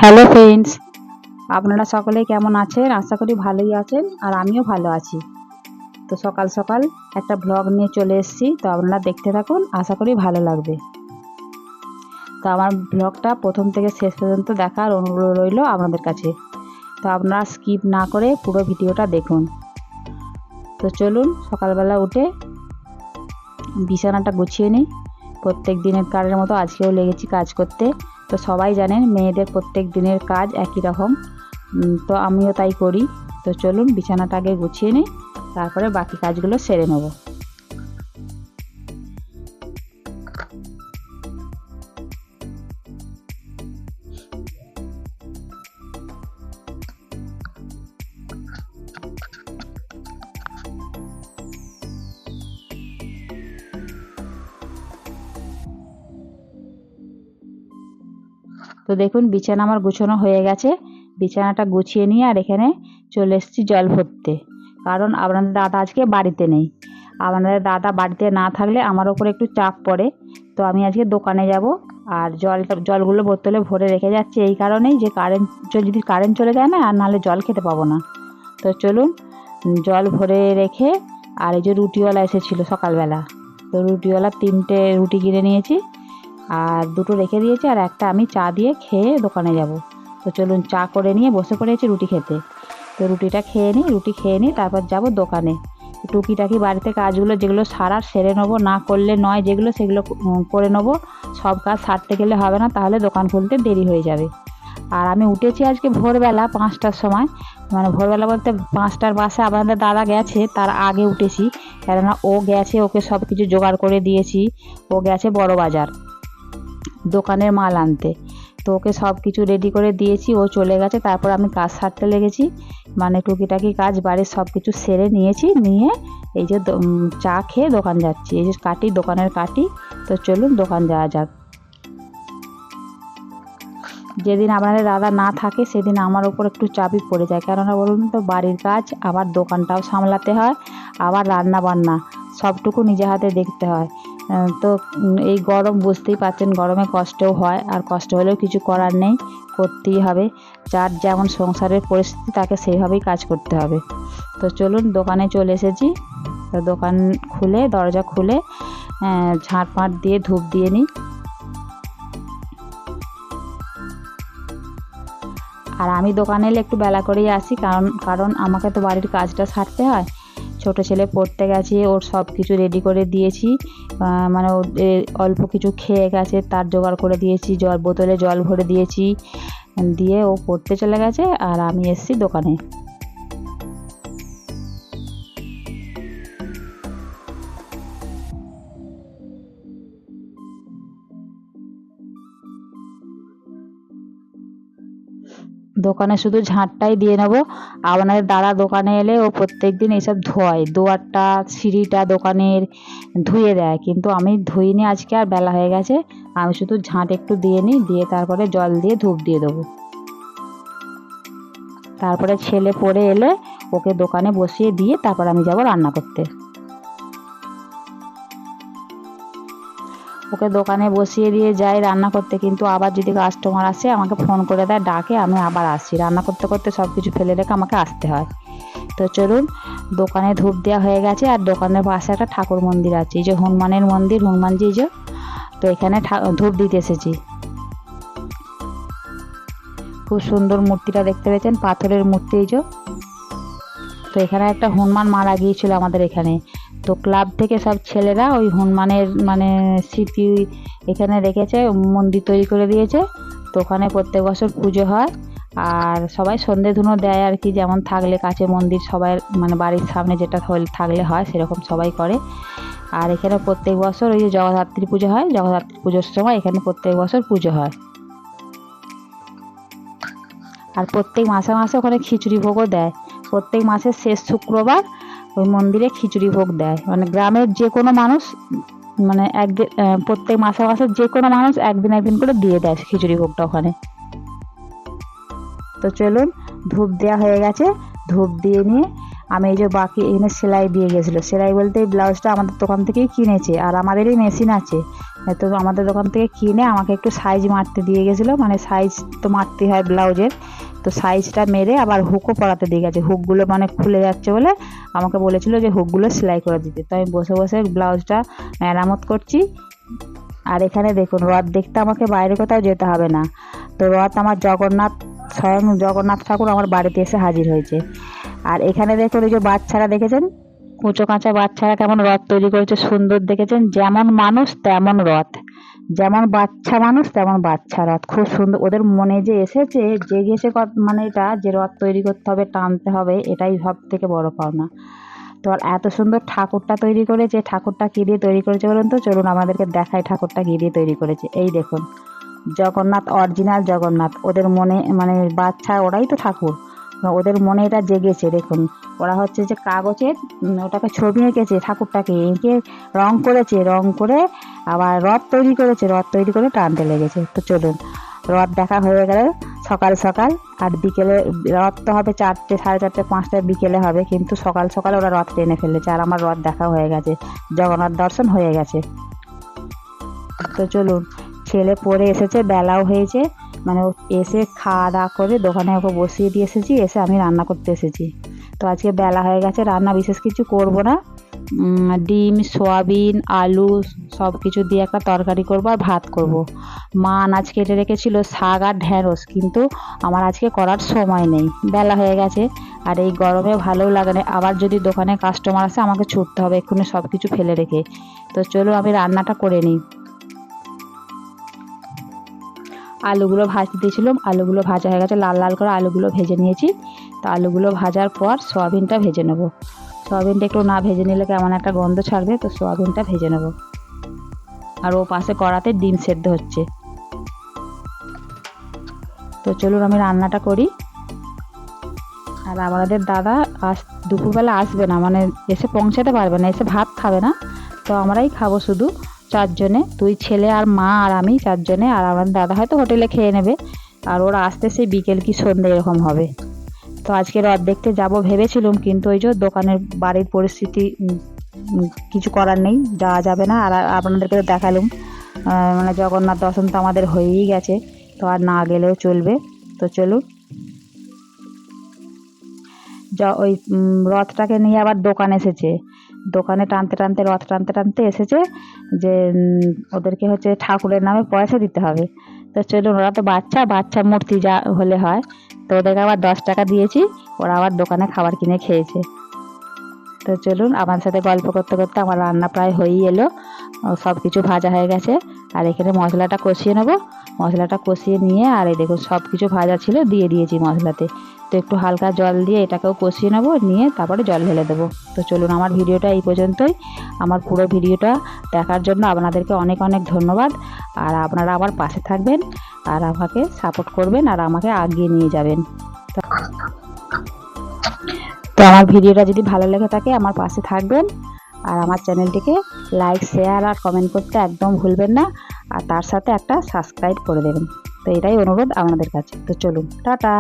Hello friends, আপনারা সকলে কেমন আছেন? আশা করি ভালোই আছেন আর আমিও ভালো আছি। তো সকাল সকাল একটা ব্লগ নিয়ে চলে এসেছি, তো আপনারা দেখতে থাকুন, আশা করি ভালো লাগবে। তো আমার ব্লগটা প্রথম থেকে শেষ পর্যন্ত দেখার অনুরোধ রইল আপনাদের কাছে। তো আপনারা স্কিপ না করে পুরো ভিডিওটা দেখুন। তো চলুন সকালবেলা উঠে বিছানাটা গুছিয়ে নিই। প্রত্যেক দিনের কাজের মতো আজকেও লেগেছি কাজ করতে। তো সবাই জানেন মেয়েদের প্রত্যেক দিনের কাজ একই রকম, তো আমিও তাই করি। তো চলুন বিছানাটা আগে গুছিয়ে নিই, তারপরে বাকি কাজগুলো সেরে নেব। তো দেখুন বিছানা আমার গুছানো হয়ে গেছে। বিছানাটা গুছিয়ে নিয়ে আর এখানে চলে এসেছি জল ভরতে, কারণ আপনাদের দাদা আজকে বাড়িতে নেই। আপনাদের দাদা বাড়িতে না থাকলে আমার ওপর একটু চাপ পড়ে। তো আমি আজকে দোকানে যাব, আর জলগুলো বোতলে ভরে রেখে যাচ্ছি এই কারণেই যে যদি কারেন্ট চলে যায় না, আর নাহলে জল খেতে পাবো না। তো চলুন জল ভরে রেখে, আর এই যে রুটিওয়ালা এসেছিলো সকালবেলা, তো রুটিওয়ালা 3টে রুটি কিনে নিয়েছি, আর 2টো রেখে দিয়েছি, আর একটা আমি চা দিয়ে খেয়ে দোকানে যাব। তো চলুন চা করে নিয়ে বসে পড়েছি রুটি খেতে। তো রুটি খেয়ে নিই তারপর যাব দোকানে। টুকিটাকি বাড়িতে কাজগুলো যেগুলো সারার সেরে নেবো, না করলে নয় যেগুলো সেগুলো করে নেবো। সব কাজ সারতে গেলে হবে না, তাহলে দোকান খুলতে দেরি হয়ে যাবে। আর আমি উঠেছি আজকে ভোরবেলা 5টার সময়, মানে ভোরবেলা বলতে 5টার বাসে আপনাদের দাদা গেছে তার আগে উঠেছি, কেননা ও গেছে, ওকে সব কিছু জোগাড় করে দিয়েছি। ও গেছে বড় বাজার দোকানের মাল আনতে, তো ওকে সব কিছু রেডি করে দিয়েছি, ও চলে গেছে। তারপর আমি কাজ সারতে লেগেছি, মানে টুকিটাকি কাজ বাড়ির সব কিছু সেরে নিয়েছি, নিয়ে এই যে চা খেয়ে দোকান যাচ্ছি। এই যে দোকানের কাটি। তো চলুন দোকান যাওয়া যাক। যেদিন আপনাদের দাদা না থাকে সেদিন আমার ওপর একটু চাপই পড়ে যায়, কেননা বলুন তো বাড়ির কাজ, আবার দোকানটাও সামলাতে হয়, আবার রান্না বান্না সবটুকু নিজে হাতে দেখতে হয়। তো এই গরম বুঝতেই পারছেন, গরমে কষ্টও হয়, আর কষ্ট হলেও কিছু করার নেই, করতেই হবে। যার যেমন সংসারের পরিস্থিতি তাকে সেইভাবেই কাজ করতে হবে। তো চলুন দোকানে চলে এসেছি। তো দোকান খুলে, দরজা খুলে ঝাঁট ফাঁট দিয়ে ধূপ দিয়ে নিই। আর আমি দোকানে এলে একটু বেলা করেই আসি, কারণ আমাকে তো বাড়ির কাজটা সারতে হয়। ছোট ছেলে পড়তে গেছে, ওর সব কিছু রেডি করে দিয়েছি, মানে ও অল্প কিছু খেয়ে গেছে তার জোগাড় করে দিয়েছি, বোতলে জল ভরে দিয়েছি, দিয়ে ও পড়তে চলে গেছে, আর আমি এসেছি দোকানে। দোকানে শুধু ঝাঁটটাই দিয়ে নেবো। আপনাদের দাদা দোকানে এলে ও প্রত্যেকদিন এইসব ধোয়, দুয়ারটা সিঁড়িটা দোকানের ধুয়ে দেয়, কিন্তু আমি ধুইনি আজকে, আর বেলা হয়ে গেছে। আমি শুধু ঝাঁট একটু দিয়ে নিই, দিয়ে তারপরে জল দিয়ে ধূপ দিয়ে দেবো। তারপরে ছেলে পড়ে এলে ওকে দোকানে বসিয়ে দিয়ে তারপর আমি যাব রান্না করতে। ওকে দোকানে বসিয়ে দিয়ে যাই রান্না করতে, কিন্তু আবার যদি কাস্টমার আসে আমাকে ফোন করে দেয়, ডাকে, আমি আবার আসি, রান্না করতে করতে সব কিছু ফেলে রেখে আমাকে আসতে হয়। তো চলুন দোকানে ধূপ দেওয়া হয়ে গেছে, আর দোকানের পাশে একটা ঠাকুর মন্দির আছে, এই যে হনুমানের মন্দির, হনুমানজি যে, তো এখানে ধূপ দিতে এসেছি। খুব সুন্দর মূর্তিটা দেখতে পেয়েছেন, পাথরের মূর্তি এই যে। তো এখানে একটা হনুমান মারা গিয়েছিল আমাদের এখানে, তো ক্লাব থেকে সব ছেলেরা ওই হনুমানের মানে স্মৃতি এখানে রেখেছে, মন্দির তৈরি করে দিয়েছে। তো ওখানে প্রত্যেক বছর পুজো হয়, আর সবাই সন্ধে ধুনো দেয় আর কি, যেমন থাকলে কাছে মন্দির সবাই, মানে বাড়ির সামনে যেটা থাকলে হয় সেরকম সবাই করে। আর এখানে প্রত্যেক বছর ওই যে জগদ্ধাত্রী পুজো হয়, জগদ্ধাত্রী পুজোর সময় এখানে প্রত্যেক বছর পুজো হয়। আর প্রত্যেক মাসে মাসে ওখানে খিচুড়ি ভোগও দেয়। প্রত্যেক মাসের শেষ শুক্রবার ওই মন্দিরে খিচুড়ি ভোগ দেয়, মানে গ্রামের যে কোনো মানুষ, মানে একদিন প্রত্যেক মাসে মাসে যে কোনো মানুষ একদিন একদিন করে দিয়ে দেয় খিচুড়ি ভোগটা ওখানে। তো চলুন ধূপ দেওয়া হয়ে গেছে, ধূপ দিয়ে নিয়ে আমি এই যে বাকি এখানে সেলাই দিয়ে গেছিলো, সেলাই বলতে এই ব্লাউজটা আমাদের দোকান থেকেই কিনেছে, আর আমাদেরই মেশিন আছে। তো আমাদের দোকান থেকে কিনে আমাকে একটু সাইজ মারতে দিয়ে গেছিলো, মানে সাইজ তো মারতে হয় ব্লাউজের। তো সাইজটা মেরে আবার হুকও পরাতে দিয়ে গেছে, হুকগুলো মানে খুলে যাচ্ছে বলে আমাকে বলেছিল যে হুকগুলো সেলাই করে দিতে। তো আমি বসে বসে ব্লাউজটা মেরামত করছি। আর এখানে দেখুন, রথ দেখতে আমাকে বাইরে কোথাও যেতে হবে না। তো রথ আমার জগন্নাথ, স্বয়ং জগন্নাথ ঠাকুর আমার বাড়িতে এসে হাজির হয়েছে। আর এখানে দেখুন, এই যে বাচ্চারা দেখেছেন, কুঁচো কাঁচা বাচ্চারা কেমন রথ তৈরি করেছে, সুন্দর দেখেছেন। যেমন মানুষ তেমন রথ, যেমন বাচ্চা মানুষ তেমন বাচ্চা রথ, খুব সুন্দর। ওদের মনে যে এসেছে, জেগেছে মানে এটা যে রথ তৈরি করতে হবে, টানতে হবে, এটাই সব থেকে বড় পাওনা। তো আর এত সুন্দর ঠাকুরটা তৈরি করেছে, ঠাকুরটা কী দিয়ে তৈরি করেছে বলুন তো? চলুন আমাদেরকে দেখাই ঠাকুরটা কী দিয়ে তৈরি করেছে। এই দেখুন, জগন্নাথ, অরিজিনাল জগন্নাথ। ওদের মনে মানে বাচ্চা, ওরাই তো ঠাকুর, ওদের মনে এটা জেগেছে। দেখুন, ওরা হচ্ছে যে কাগজের ওটাকে ছবি এঁকেছে, ঠাকুরটাকে এঁকে রং করেছে, রং করে আবার রথ তৈরি করেছে, রথ তৈরি করে টানতে লেগেছে। তো চলুন, রথ দেখা হয়ে গেল সকাল সকাল। আর বিকেলে রথ তো হবে 4টে, 4:30, 5টায় বিকেলে হবে, কিন্তু সকাল সকাল ওরা রথ টেনে ফেলেছে, আর আমার রথ দেখা হয়ে গেছে, জগন্নাথ দর্শন হয়ে গেছে। তো চলুন, ছেলে পড়ে এসেছে, বেলাও হয়েছে, মানে ও এসে খাওয়া দাওয়া করে দোকানে ওকে বসিয়ে দিয়ে এসেছি, এসে আমি রান্না করতে এসেছি। তো আজকে বেলা হয়ে গেছে, রান্না বিশেষ কিছু করব না। ডিম, সয়াবিন, আলু সব কিছু দিয়ে একটা তরকারি করব আর ভাত করব। মা আনাজ কেটে রেখেছিল, শাক আর ঢ্যাঁড়স, কিন্তু আমার আজকে করার সময় নেই, বেলা হয়ে গেছে। আর এই গরমে ভালোও লাগে না, আবার যদি দোকানে কাস্টমার আসে আমাকে ছুটতে হবে এক্ষুনি সব কিছু ফেলে রেখে। তো চলো আমি রান্নাটা করে নিই। আলুগুলো ভাজতে দিয়েছিলাম, আলুগুলো ভাজা হয়ে গেছে, লাল লাল করে আলুগুলো ভেজে নিয়েছি। তো আলুগুলো ভাজার পর সয়াবিনটা ভেজে নেব। সয়াবিনটা একটু না ভেজে নিলে কেমন একটা গন্ধ ছাড়বে, তো সয়াবিনটা ভেজে নেব। আর ও পাশে কড়াতে ডিম সেদ্ধ হচ্ছে। তো চলুন আমি রান্নাটা করি। আর আমাদের দাদা দুপুরবেলা আসবে না, মানে এসে পৌঁছাতে পারবে না, এসে ভাত খাবে না। তো আমরাই খাবো শুধু, 4জনে, 2 ছেলে আর মা আর আমি, 4জনে। আর আমাদের দাদা হয়তো হোটেলে খেয়ে নেবে, আর ওরা আসতে সেই বিকেল কি সন্ধ্যে এরকম হবে। তো আজকে রথ দেখতে যাব ভেবেছিলাম, কিন্তু ওই যে দোকানের বাড়ির পরিস্থিতি, কিছু করার নেই, যাওয়া যাবে না। আর আপনাদেরকে তো দেখালাম, মানে জগন্নাথ দর্শন তো আমাদের হয়েই গেছে, তো আর না গেলেও চলবে। তো চলুন, ওই রথটাকে নিয়ে আবার দোকান এসেছে, দোকানে টানতে টানতে, রথ টানতে টানতে এসেছে যে ওদেরকে হচ্ছে ঠাকুরের নামে পয়সা দিতে হবে। তো চলুন, ওরা তো বাচ্চা বাচ্চা মূর্তি যা হলে হয়, তো ওদেরকে আবার 10 টাকা দিয়েছি, ওরা আবার দোকানে খাবার কিনে খেয়েছে। তো চলুন, আমার সাথে গল্প করতে করতে আমার রান্না প্রায় হয়েই এলো, সব কিছু ভাজা হয়ে গেছে। আর এখানে মশলাটা কষিয়ে নেবো, মশলাটা কষিয়ে নিয়ে, আর এই দেখুন সব কিছু ভাজা ছিল দিয়ে দিয়েছি মশলাতে। তো একটু হালকা জল দিয়ে এটাকেও কষিয়ে নেবো, নিয়ে তারপরে জল ঢেলে দেবো। তো চলুন, আমার ভিডিওটা এই পর্যন্তই। আমার পুরো ভিডিওটা দেখার জন্য আপনাদেরকে অনেক অনেক ধন্যবাদ। আর আপনারা আমার পাশে থাকবেন, আর আমাকে সাপোর্ট করবেন, আর আমাকে এগিয়ে নিয়ে যাবেন। তো আমার ভিডিওটা যদি ভালো লেগে থাকে আমার পাশে থাকবেন, আর আমার চ্যানেলটিকে লাইক, শেয়ার আর কমেন্ট করতে একদম ভুলবেন না, আর তার সাথে একটা সাবস্ক্রাইব করে দেবেন। তো এটাই অনুরোধ আপনাদের কাছে। তো চলুন, টাটা।